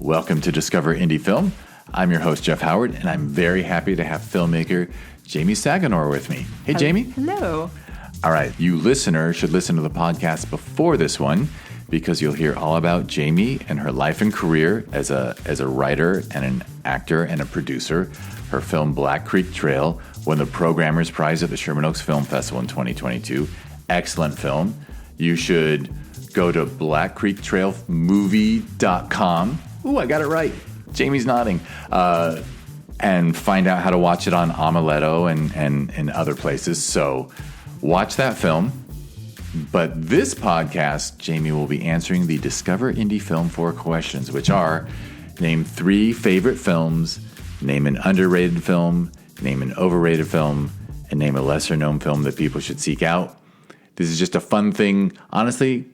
Welcome to Discover Indie Film. I'm your host, Jeff Howard, and I'm very happy to have filmmaker Jaime Saginor with me. Hey, Jaime. Hello. All right, you listener should listen to the podcast before this one because you'll hear all about Jaime and her life and career as a writer and an actor and a producer. Her film Black Creek Trail won the Programmer's Prize at the Sherman Oaks Film Festival in 2022. Excellent film. You should go to blackcreektrailmovie.com. Ooh, I got it right. Jamie's nodding. And find out how to watch it on Amuleto and other places. So watch that film. But this podcast, Jaime will be answering the Discover Indie Film 4 questions, which are: name 3 favorite films, name an underrated film, name an overrated film, and name a lesser-known film that people should seek out. This is just a fun thing. Honestly,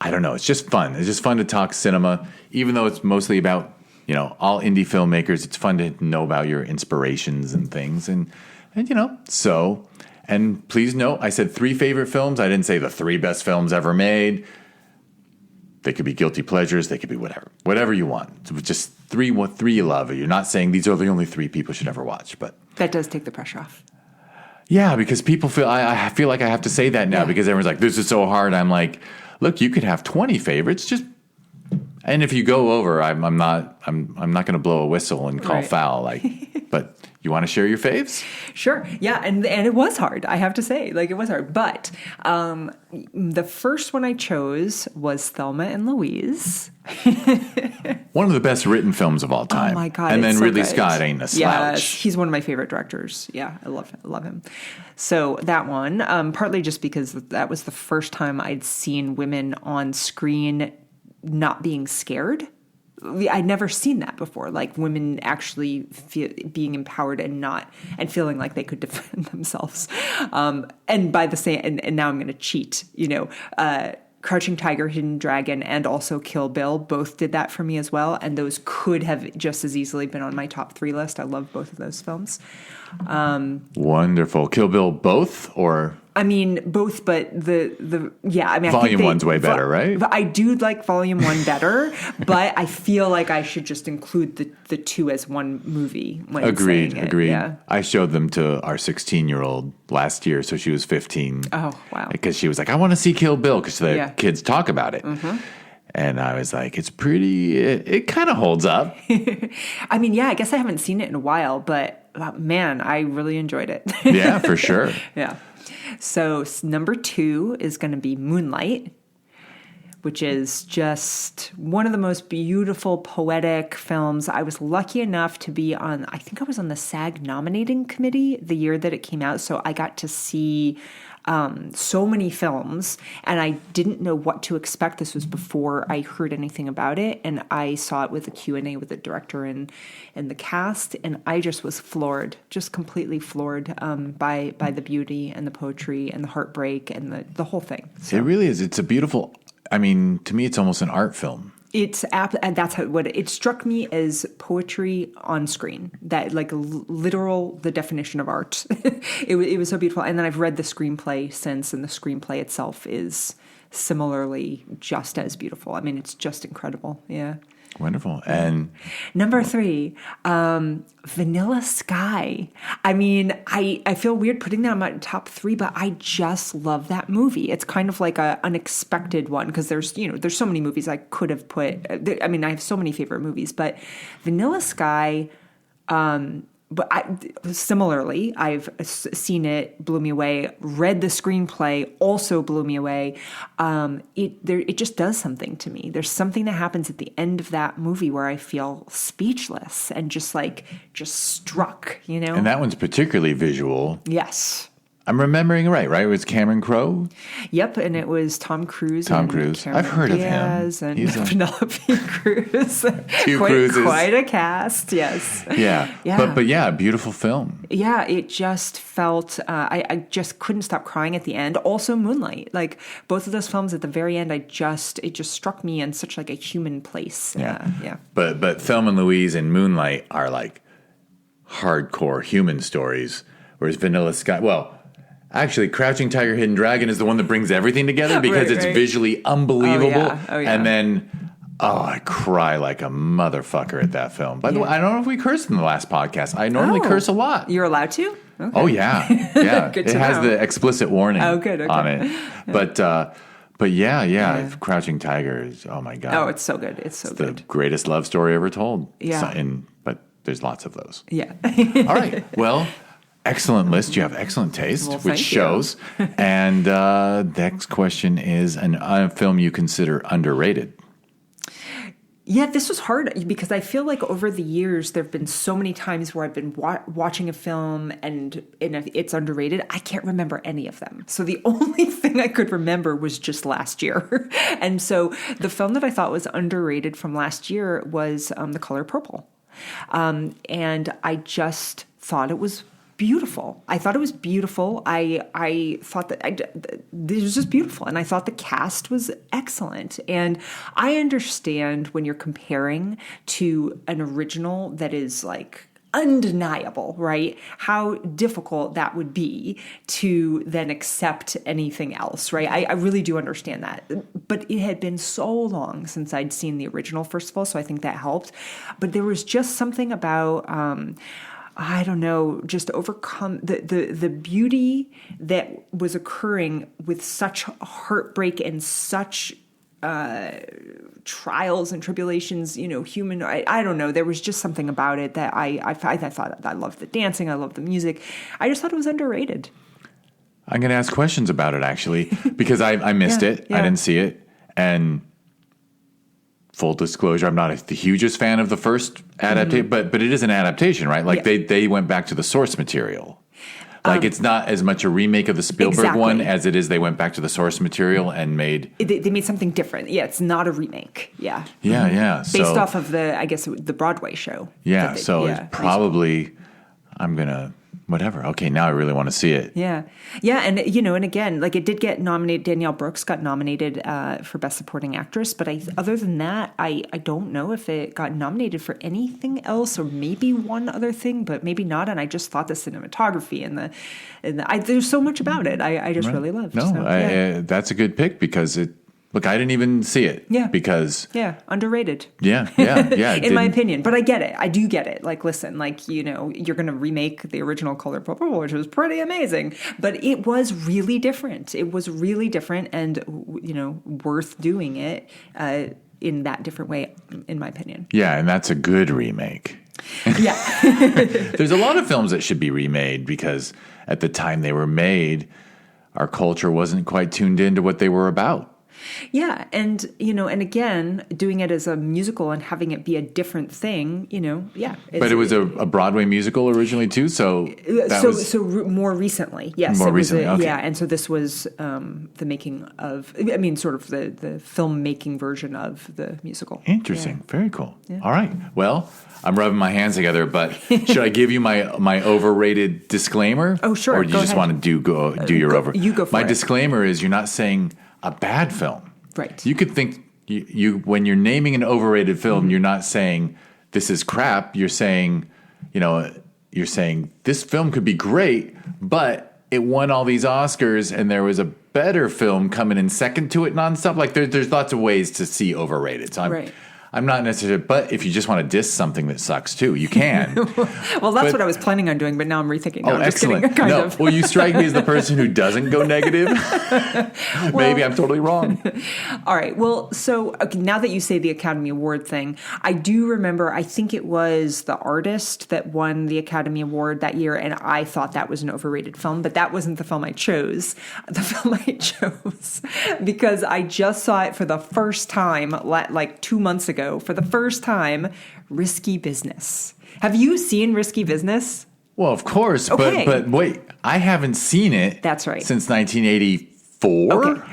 I don't know. It's just fun. It's just fun to talk cinema, even though it's mostly about, all indie filmmakers. It's fun to know about your inspirations and things. And please note, I said 3 favorite films. I didn't say the 3 best films ever made. They could be guilty pleasures. They could be whatever you want. So just 3 you love. You're not saying these are the only 3 people should ever watch, but that does take the pressure off. Yeah, because people feel, I feel like I have to say that now because everyone's like, this is so hard. I'm like, look, you could have 20 favorites. And if you go over, I'm not going to blow a whistle and call foul. But you want to share your faves? Sure. Yeah. And it was hard. I have to say, it was hard. But the first one I chose was Thelma and Louise. One of the best written films of all time. Oh my God. And then so Ridley good. Scott ain't a slouch. Yes, he's one of my favorite directors. Yeah, I love him. So that one, partly just because that was the first time I'd seen women on screen not being scared. I'd never seen that before, like women actually being empowered and feeling like they could defend themselves. And by the same, and now I'm going to cheat, Crouching Tiger, Hidden Dragon, and also Kill Bill both did that for me as well. And those could have just as easily been on my top 3 list. I love both of those films. Wonderful. Kill Bill both, or? I mean, both, but Volume I think 1's way better, right? I do like Volume 1 better, but I feel like I should just include the 2 as one movie when Agreed. Yeah. I showed them to our 16-year-old last year, so she was 15. Oh, wow. Because she was like, I want to see Kill Bill, because the kids talk about it. Mm-hmm. And I was like, it's pretty, it kind of holds up. I mean, I guess I haven't seen it in a while, but man, I really enjoyed it. Yeah, for sure. Yeah. So number 2 is going to be Moonlight, which is just one of the most beautiful, poetic films. I was lucky enough to be on, I think I was on the SAG nominating committee the year that it came out. So I got to see so many films, and I didn't know what to expect. This was before I heard anything about it, and I saw it with a Q&A with the director and the cast, and I just was floored, just completely floored by the beauty and the poetry and the heartbreak and the whole thing. So. It really is. It's a beautiful, to me, it's almost an art film. And that's what it struck me as poetry on screen. That the definition of art. It was so beautiful. And then I've read the screenplay since, and the screenplay itself is similarly just as beautiful. I mean, it's just incredible. Yeah. Wonderful. And number 3, Vanilla Sky. I mean, I feel weird putting that on my top 3, but I just love that movie. It's kind of like an unexpected one because there's so many movies I could have put. I mean, I have so many favorite movies, but Vanilla Sky. Similarly, I've seen it, blew me away. Read the screenplay, also blew me away. It just does something to me. There's something that happens at the end of that movie where I feel speechless and just struck. And that one's particularly visual. Yes. I'm remembering right? It was Cameron Crowe? Yep, and it was Tom Cruise. I've heard Diaz of him. And Penelope Cruz. Two Cruises. Quite a cast, yes. Yeah. But yeah, beautiful film. Yeah, it just felt, I just couldn't stop crying at the end. Also Moonlight. Both of those films at the very end, it just struck me in such a human place. Yeah. But Thelma and Louise and Moonlight are hardcore human stories, whereas Vanilla Sky, actually, Crouching Tiger, Hidden Dragon is the one that brings everything together because it's visually unbelievable. Oh, yeah. And then Oh, I cry like a motherfucker at that film. By the way, I don't know if we cursed in the last podcast. I normally curse a lot. You're allowed to? Okay. Oh, yeah. Yeah. Good it to has know. the explicit warning Okay. on it. But yeah. Crouching Tiger is, oh my God. Oh, it's so good. It's so The good. greatest love story ever told. Yeah. But there's lots of those. Yeah. All right. Well, excellent list. You have excellent taste, Well, which thank you. shows. And the next question is a film you consider underrated. Yeah, this was hard because I feel like over the years there have been so many times where I've been watching a film and it's underrated. I can't remember any of them. So the only thing I could remember was just last year. And so the film that I thought was underrated from last year was The Color Purple. And I just thought it was beautiful. I thought it was beautiful. I thought that this was just beautiful. And I thought the cast was excellent. And I understand when you're comparing to an original that is like undeniable, right? How difficult that would be to then accept anything else, right? I really do understand that. But it had been so long since I'd seen the original, first of all, so I think that helped. But there was just something about I don't know, just overcome the beauty that was occurring with such heartbreak and such trials and tribulations, human. I don't know. There was just something about it that I thought I loved the dancing. I loved the music. I just thought it was underrated. I'm going to ask questions about it, actually, because I missed it. I didn't see it. And full disclosure, I'm not the hugest fan of the first adaptation, but it is an adaptation, right? Like they went back to the source material. Like it's not as much a remake of the Spielberg one as it is they went back to the source material and made... They made something different. Yeah, it's not a remake. Yeah. Yeah. Based off of the Broadway show. Yeah, it's probably... I'm going to... Whatever. Okay, now I really want to see it. Yeah. Yeah, and and again, like it did get nominated. Danielle Brooks got nominated for Best Supporting Actress, but other than that, I don't know if it got nominated for anything else or maybe one other thing, but maybe not. And I just thought the cinematography and there's so much about it. I just really loved. No, so, that's a good pick because it. Look, I didn't even see it. Yeah. Because... Yeah, underrated. Yeah. In my opinion. But I get it. I do get it. Like, listen, like, you're going to remake the original Color Purple, which was pretty amazing. But it was really different. It was really different and, worth doing it in that different way, in my opinion. Yeah, and that's a good remake. Yeah. There's a lot of films that should be remade because at the time they were made, our culture wasn't quite tuned into what they were about. Yeah. And, and again, doing it as a musical and having it be a different thing, yeah. But it was a Broadway musical originally too, so more recently, yes. More recently, okay. Yeah, and so this was the making of, sort of the filmmaking version of the musical. Interesting. Yeah. Very cool. Yeah. All right. Well, I'm rubbing my hands together, but should I give you my overrated disclaimer? Oh, sure. Or do you just want to do your over? You go for it. My disclaimer is you're not saying a bad film. Right. You could think you when you're naming an overrated film, you're not saying this is crap. You're saying, this film could be great, but it won all these Oscars and there was a better film coming in second to it nonstop. Like there's lots of ways to see overrated. So I'm not necessarily, but if you just want to diss something that sucks too, you can. Well, that's what I was planning on doing, but now I'm rethinking. No, I'm excellent. Just kidding, kind of. Well, you strike me as the person who doesn't go negative. Maybe I'm totally wrong. All right. Well, so now that you say the Academy Award thing, I do remember, I think it was The Artist that won the Academy Award that year, and I thought that was an overrated film, but that wasn't the film I chose. The film I chose, because I just saw it for the first time, like 2 months ago. For the first time, Risky Business. Have you seen Risky Business? Well, of course, okay. but wait, I haven't seen it. That's right. Since 1984.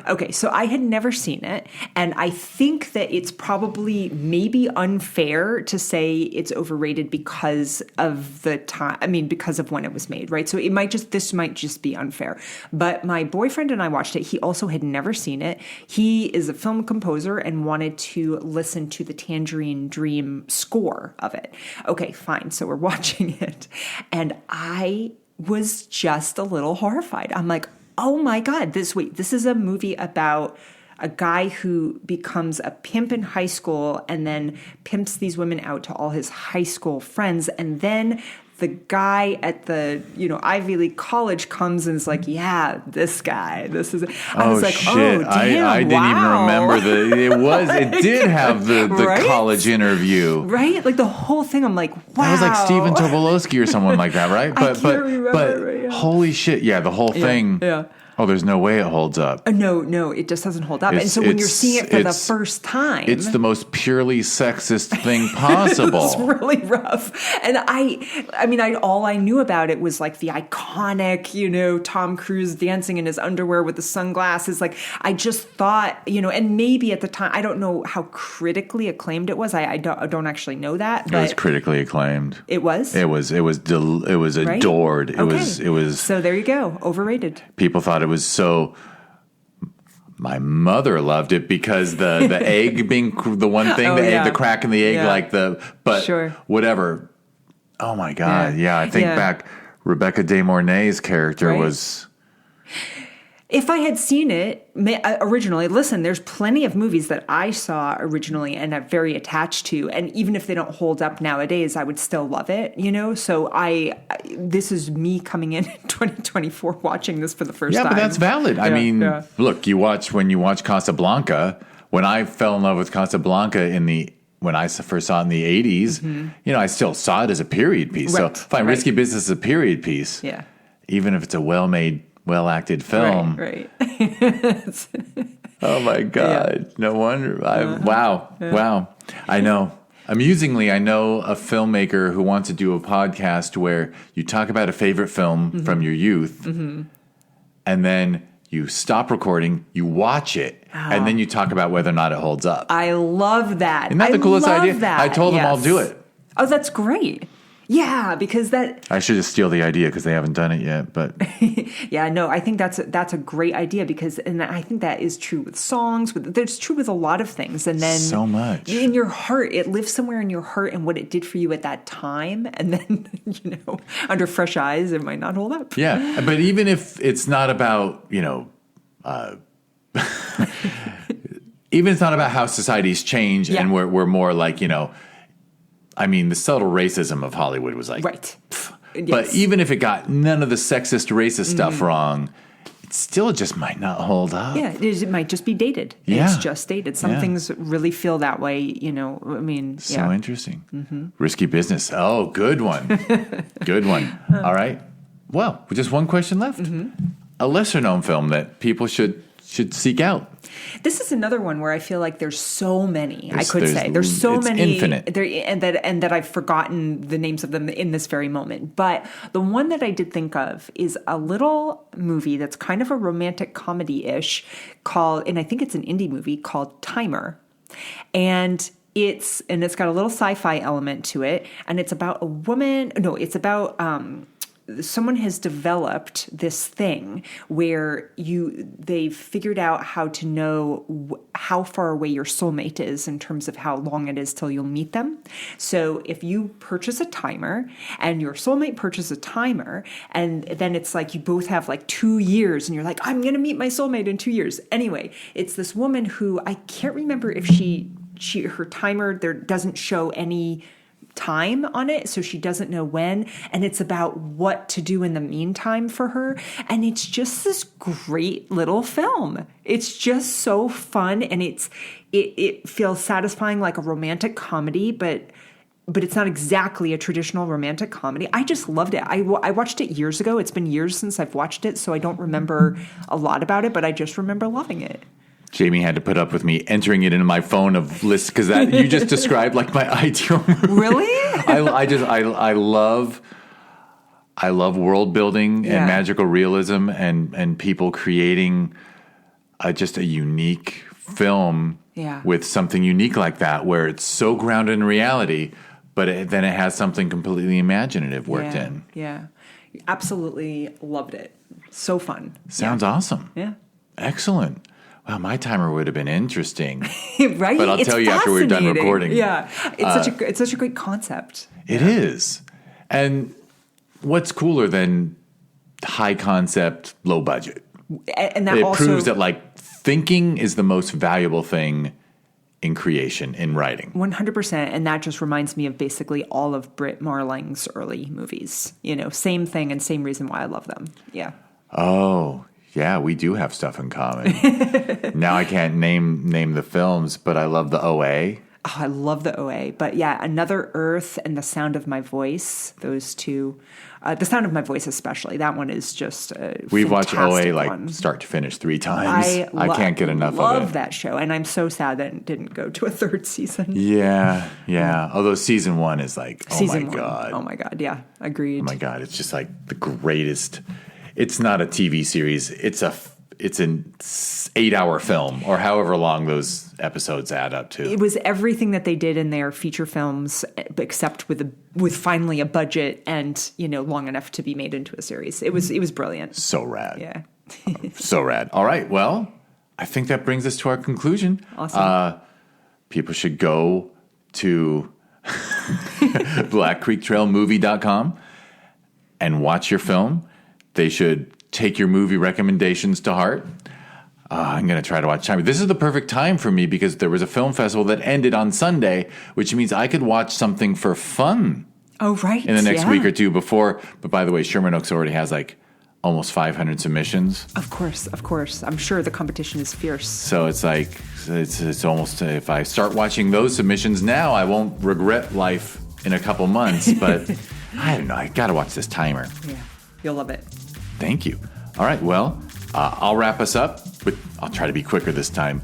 Okay. So I had never seen it, and I think that it's probably maybe unfair to say it's overrated because of the time. Because of when it was made, right? So this might just be unfair. But my boyfriend and I watched it. He also had never seen it. He is a film composer and wanted to listen to the Tangerine Dream score of it. Okay, fine. So we're watching it, and I was just a little horrified. I'm like, oh my God, this is a movie about a guy who becomes a pimp in high school and then pimps these women out to all his high school friends. And then the guy at the, Ivy League college comes and is like, yeah, this guy, this is, I was like, shit. oh, damn, I didn't even remember it did have the Right? college interview. Right? Like the whole thing, I'm like, wow. That was like Steven Tobolowsky or someone like that, right? I can't remember, right, yeah. Holy shit. Yeah, the whole thing. Yeah. Oh, there's no way it holds up. No, it just doesn't hold up. And so when you're seeing it for the first time, it's the most purely sexist thing possible. It's really rough. And I mean, all I knew about it was like the iconic, Tom Cruise dancing in his underwear with the sunglasses. Like I just thought, and maybe at the time, I don't know how critically acclaimed it was. I don't actually know that. It was critically acclaimed. It was? It was adored. Right? It was. So there you go. Overrated. People thought it was so. My mother loved it because the egg being the one thing, the crack in the egg, whatever. Oh my God. Yeah. I think back, Rebecca De Mornay's character was. If I had seen it originally, listen, there's plenty of movies that I saw originally and I'm very attached to. And even if they don't hold up nowadays, I would still love it, So this is me coming in 2024 watching this for the first time. Yeah, but that's valid. I mean, look, when you watch Casablanca, when I fell in love with Casablanca when I first saw it in the 80s, I still saw it as a period piece. Right. So fine, Risky Business is a period piece. Yeah. Even if it's a well-made, well-acted film. Right. Oh, my God. Yeah. No wonder. Wow. I know. Amusingly, I know a filmmaker who wants to do a podcast where you talk about a favorite film from your youth, and then you stop recording, you watch it, and then you talk about whether or not it holds up. I love that. Isn't that the coolest idea? That. I told them I'll do it. Oh, that's great. Yeah, because I should just steal the idea because they haven't done it yet. But yeah, no, I think that's a great idea and I think that is true with songs. It's true with a lot of things, and then so much in your heart, it lives somewhere in your heart and what it did for you at that time, and then under fresh eyes, it might not hold up. Yeah, but even if it's not about even it's not about how societies change, and we're more like I mean, the subtle racism of Hollywood was like, right. Yes. But even if it got none of the sexist, racist stuff wrong, it still just might not hold up. Yeah, it might just be dated. Yeah. It's just dated. Some things really feel that way, I mean. So interesting. Risky Business. Oh, good one. Good one. All right. Well, just one question left. A lesser known film that people should seek out. This is another one where I feel like there's so many. There's so many, infinite, and that I've forgotten the names of them in this very moment. But the one that I did think of is a little movie that's kind of a romantic comedy-ish called, and I think it's an indie movie called Timer, and it's got a little sci-fi element to it, and it's about a woman. No, it's about someone has developed this thing where they've figured out how to know how far away your soulmate is in terms of how long it is till you'll meet them. So if you purchase a timer and your soulmate purchases a timer, and then it's like you both have like 2 years and you're like, I'm going to meet my soulmate in 2 years. Anyway, it's this woman who I can't remember if her timer, there doesn't show any time on it, so she doesn't know when, and it's about what to do in the meantime for her, and it's just this great little film. It's just so fun, and it feels satisfying like a romantic comedy, but it's not exactly a traditional romantic comedy. I just loved it. I watched it years ago. It's been years since I've watched it, so I don't remember a lot about it, but I just remember loving it. Jamie had to put up with me entering it into my phone of lists because that you just described like my ideal movie. Really? I love world building and magical realism and people creating just a unique film with something unique like that where it's so grounded in reality, but then it has something completely imaginative worked in. Yeah, absolutely loved it. So fun. Sounds awesome. Yeah, excellent. Wow, my timer would have been interesting. Right? But I'll tell you after we're done recording. Yeah. It's such a great concept. It is. And what's cooler than high concept, low budget? And that it also proves that like thinking is the most valuable thing in creation, in writing. 100%. And that just reminds me of basically all of Britt Marling's early movies. Same thing and same reason why I love them. Yeah. Oh, yeah, we do have stuff in common. Now I can't name the films, but I love the OA. Oh, I love the OA. But yeah, Another Earth and The Sound of My Voice, those two. The Sound of My Voice especially. That one is just a We've watched OA one. start to finish 3 times. I can't get enough of it. I love that show. And I'm so sad that it didn't go to a 3rd season. Yeah. Although season 1 is like, season 1. God. Oh my God, yeah. Agreed. Oh my God, it's just like the greatest. It's not a TV series. It's an 8-hour film, or however long those episodes add up to. It was everything that they did in their feature films, except with finally a budget and long enough to be made into a series. It was brilliant. So rad. Yeah. So rad. All right. Well, I think that brings us to our conclusion. Awesome. People should go to blackcreektrailmovie.com and watch your film. They should take your movie recommendations to heart. I'm going to try to watch time. This is the perfect time for me because there was a film festival that ended on Sunday, which means I could watch something for fun. Oh, right. In the next week or two before. But by the way, Sherman Oaks already has like almost 500 submissions. Of course. I'm sure the competition is fierce. So it's like, it's almost, if I start watching those submissions now, I won't regret life in a couple months. But I don't know. I got to watch this timer. Yeah. You'll love it. Thank you. All right. Well, I'll wrap us up, but I'll try to be quicker this time.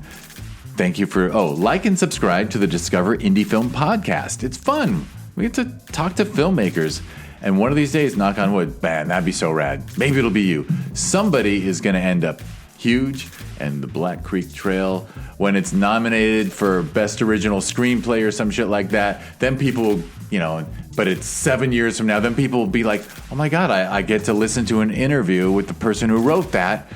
Thank you for, like and subscribe to the Discover Indie Film Podcast. It's fun. We get to talk to filmmakers. And one of these days, knock on wood, man, that'd be so rad. Maybe it'll be you. Somebody is going to end up huge, and the Black Creek Trail, when it's nominated for Best Original Screenplay or some shit like that, then people will, but it's 7 years from now, then people will be like, oh my God, I get to listen to an interview with the person who wrote that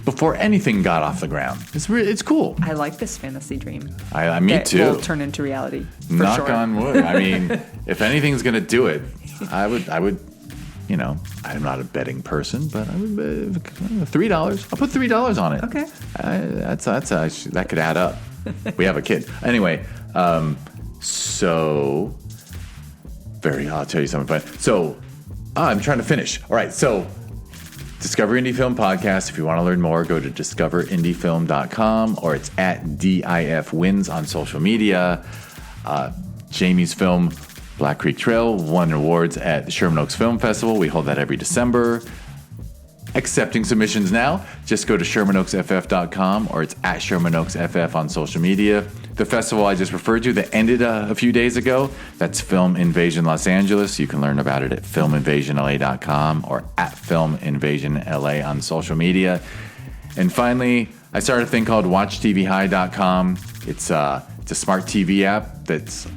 before anything got off the ground. It's cool. I like this fantasy dream. Me too. Will turn into reality. Knock on wood. I mean, if anything's going to do it, I would, I'm not a betting person, but I would $3. I'll put $3 on it. Okay. That could add up. We have a kid. Anyway, I'll tell you something fun. So, I'm trying to finish. All right, so Discover Indie Film Podcast. If you want to learn more, go to discoverindiefilm.com, or it's at DIFwins on social media. Jamie's film, Black Creek Trail, won awards at the Sherman Oaks Film Festival. We hold that every December. Accepting submissions now. Just go to ShermanOaksFF.com, or it's at ShermanOaksFF on social media. The festival I just referred to that ended a few days ago, that's Film Invasion Los Angeles. You can learn about it at FilmInvasionLA.com or at FilmInvasionLA on social media. And finally, I started a thing called WatchTVHi.com. It's a smart TV app that's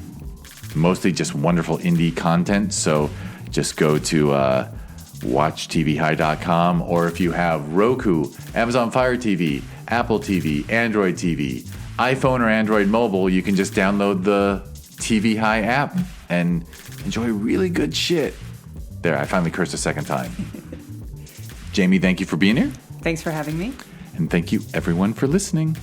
mostly just wonderful indie content. So just go to WatchTVHi.com, or if you have Roku, Amazon Fire TV, Apple TV, Android TV, iPhone or Android mobile, you can just download the TVHi app and enjoy really good shit. There, I finally cursed a second time. Jamie, thank you for being here. Thanks for having me. And thank you, everyone, for listening.